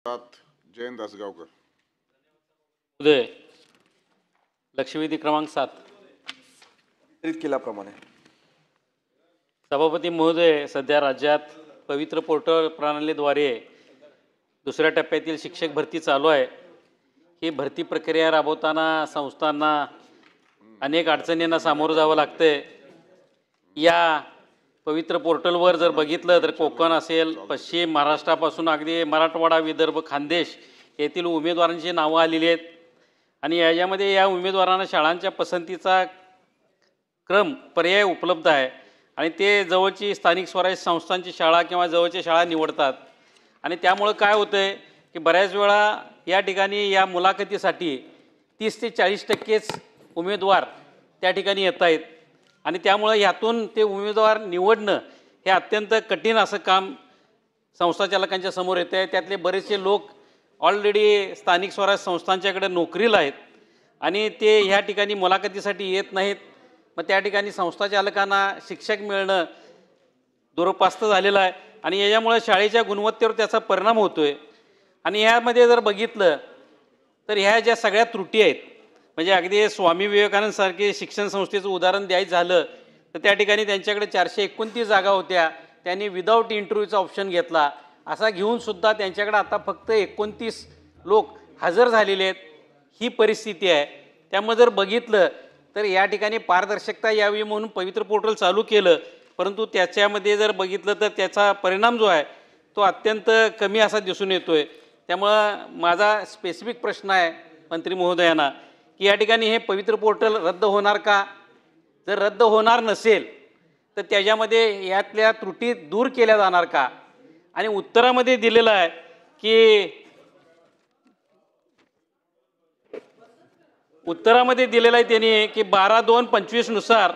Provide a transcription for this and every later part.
जयंत दासगावकर उदय लक्षवेधी क्रमांक 7 वितरित केल्याप्रमाणे सभापती महोदय, सध्या राज्यात पवित्र पोर्टल प्रणालीद्वारे दुसऱ्या टप्प्यातील शिक्षक भरती चालू आहे। ही भरती प्रक्रिया राबवताना संस्थांना अनेक अडचणींना सामोरं जावं लागते। या पवित्र पोर्टलवर जर बघितलं तर कोकण असेल, पश्चिम महाराष्ट्रापासून अगदी मराठवाडा, विदर्भ, खानदेश येथील उमेदवारांची नावं आलेली आहेत आणि याच्यामध्ये या उमेदवारांना शाळांच्या पसंतीचा क्रम पर्याय उपलब्ध आहे आणि ते जवळची स्थानिक स्वराज्य संस्थांची शाळा किंवा जवळच्या शाळा निवडतात आणि त्यामुळे काय होतंय की बऱ्याच वेळा या ठिकाणी या मुलाखतीसाठी 30 ते 40% उमेदवार त्या ठिकाणी येत आहेत आणि त्यामुळे यातून ते उमेदवार निवडणं हे अत्यंत कठीण असं काम संस्थाचालकांच्या समोर येतं आहे। त्यातले बरेचसे लोक ऑलरेडी स्थानिक स्वराज्य संस्थांच्याकडे नोकरीला आहेत आणि ते ह्या ठिकाणी मुलाखतीसाठी येत नाहीत। मग त्या ठिकाणी संस्थाचालकांना शिक्षक मिळणं दुरपास्त झालेलं आहे आणि याच्यामुळे शाळेच्या गुणवत्तेवर त्याचा परिणाम होतो आहे। आणि ह्यामध्ये जर बघितलं तर ह्या ज्या सगळ्या त्रुटी आहेत, म्हणजे अगदी स्वामी विवेकानंदसारखे शिक्षण संस्थेचं उदाहरण द्यायचं झालं तर त्या ठिकाणी त्यांच्याकडे 429 जागा होत्या, त्यांनी विदाऊट इंटरव्ह्यूचा ऑप्शन घेतला। असा घेऊनसुद्धा त्यांच्याकडे आता फक्त 29 लोक हजर झालेले आहेत, ही परिस्थिती आहे। त्यामुळे जर बघितलं तर या ठिकाणी पारदर्शकता यावी म्हणून पवित्र पोर्टल चालू केलं, परंतु त्याच्यामध्ये जर बघितलं तर त्याचा परिणाम जो आहे तो अत्यंत कमी असा दिसून येतो आहे। त्यामुळं माझा स्पेसिफिक प्रश्न आहे मंत्री महोदयांना की या ठिकाणी हे पवित्र पोर्टल रद्द होणार का? जर रद्द होणार नसेल तर त्याच्यामध्ये यातल्या त्रुटी दूर केल्या जाणार का? आणि उत्तरामध्ये दिलेलं आहे की त्यांनी की 12/2/25 नुसार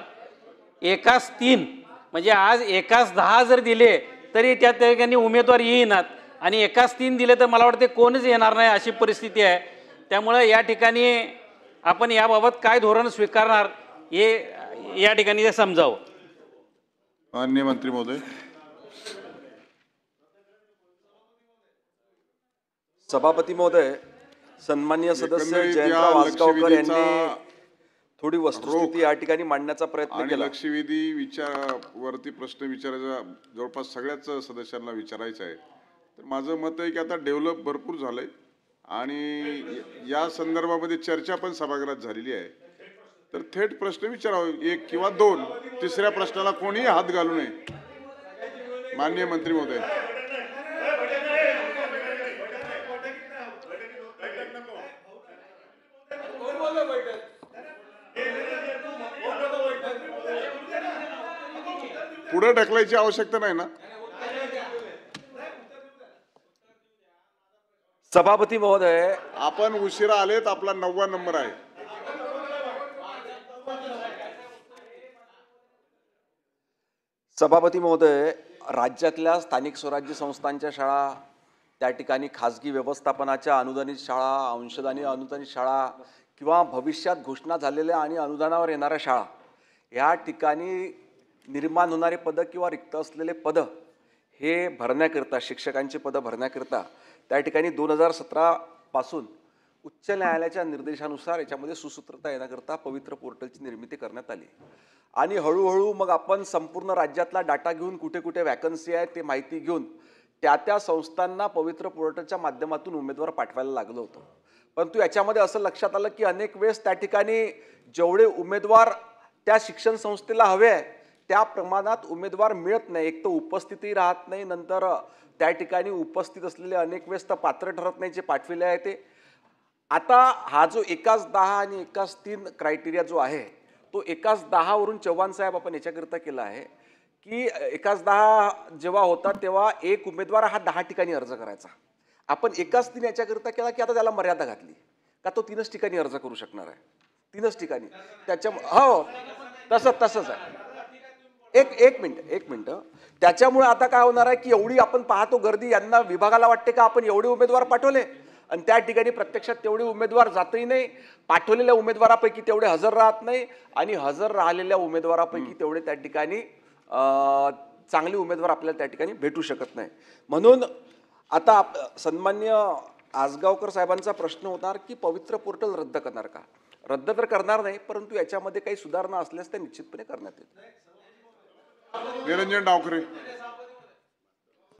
एकास 3 म्हणजे आज एकास 10 जर दिले तरी त्या ठिकाणी उमेदवार येईनात आणि एकास 3 दिले तर मला वाटते कोणच येणार नाही अशी परिस्थिती आहे। त्यामुळे या ठिकाणी आपण याबाबत काय धोरण स्वीकारणार हे या ठिकाणी ते समजावं। माननीय मंत्री महोदय। सभापती महोदय, सन्माननीय सदस्य जयंतराव वासगावकर यांनी थोडी वस्तुस्थिती या ठिकाणी मांडण्याचा प्रयत्न केला। लक्षवेधी विचारावरती प्रश्न विचारायचा जवळपास सगळ्याच सदस्यांना विचारायचा आहे। तर माझं मत आहे की आता डेव्हलप भरपूर झालंय आणि या संदर्भामध्ये चर्चा पण सभागृहात झालेली आहे। तर थेट प्रश्न विचारावे, 1 किंवा 2, तिसऱ्या प्रश्नाला कोणीही हात घालू नये। माननीय मंत्री महोदय। पुढे ढकलायची आवश्यकता नाही ना? सभापती महोदय, आपण उशिरा आलेत, आपला 9वा नंबर आहे। सभापती महोदय, राज्यातल्या स्थानिक स्वराज्य संस्थांच्या शाळा, त्या ठिकाणी खाजगी व्यवस्थापनाच्या अनुदानित शाळा, अंशदानी अनुदानित शाळा किंवा भविष्यात घोषणा झालेल्या आणि अनुदानावर येणाऱ्या शाळा, या ठिकाणी निर्माण होणारे पदं किंवा रिक्त असलेले पदं हे भरण्याकरिता, शिक्षकांची पदं भरण्याकरिता त्या ठिकाणी 2017 पासून उच्च न्यायालयाच्या निर्देशानुसार याच्यामध्ये सुसूत्रता येण्याकरता पवित्र पोर्टलची निर्मिती करण्यात आली आणि हळूहळू मग आपण संपूर्ण राज्यातला डाटा घेऊन कुठे कुठे वॅकन्सी आहे ते माहिती घेऊन त्या संस्थांना पवित्र पोर्टलच्या माध्यमातून उमेदवार पाठवायला लागलं होतं। परंतु याच्यामध्ये असं लक्षात आलं की अनेक वेळेस त्या ठिकाणी जेवढे उमेदवार त्या शिक्षण संस्थेला हवे आहे त्या प्रमाणात उमेदवार मिळत नाही। एक तर उपस्थिती राहत नाही, नंतर त्या ठिकाणी उपस्थित असलेले अनेक वेळेस तर पात्र ठरत नाही जे पाठविले आहे ते। आता हा जो एकास 10 आणि एकास 3 क्रायटेरिया जो आहे तो एकास 10 वरून चव्हाण साहेब आपण याच्याकरिता केला आहे की एकास 10 जेव्हा होता तेव्हा एक उमेदवार हा 10 ठिकाणी अर्ज करायचा। आपण एकास 3 याच्याकरिता केला की आता त्याला मर्यादा घातली का तो 3च ठिकाणी अर्ज करू शकणार आहे, 3च ठिकाणी। त्याच्या हो तसंच आहे। एक मिनिट त्याच्यामुळे आता काय होणार आहे की एवढी आपण पाहतो गर्दी, यांना विभागाला वाटते का आपण एवढे उमेदवार पाठवले आणि त्या ठिकाणी प्रत्यक्षात तेवढे उमेदवार जातही नाही, पाठवलेल्या उमेदवारापैकी तेवढे हजर राहत नाही आणि हजर राहिलेल्या उमेदवारापैकी तेवढे त्या ठिकाणी चांगले उमेदवार आपल्याला त्या ठिकाणी भेटू शकत नाही। म्हणून आता सन्मान्य आसगावकर साहेबांचा प्रश्न होणार की पवित्र पोर्टल रद्द करणार का? रद्द तर करणार नाही, परंतु याच्यामध्ये काही सुधारणा असल्यास त्या निश्चितपणे करण्यात येतील. निरंजन डावखरे.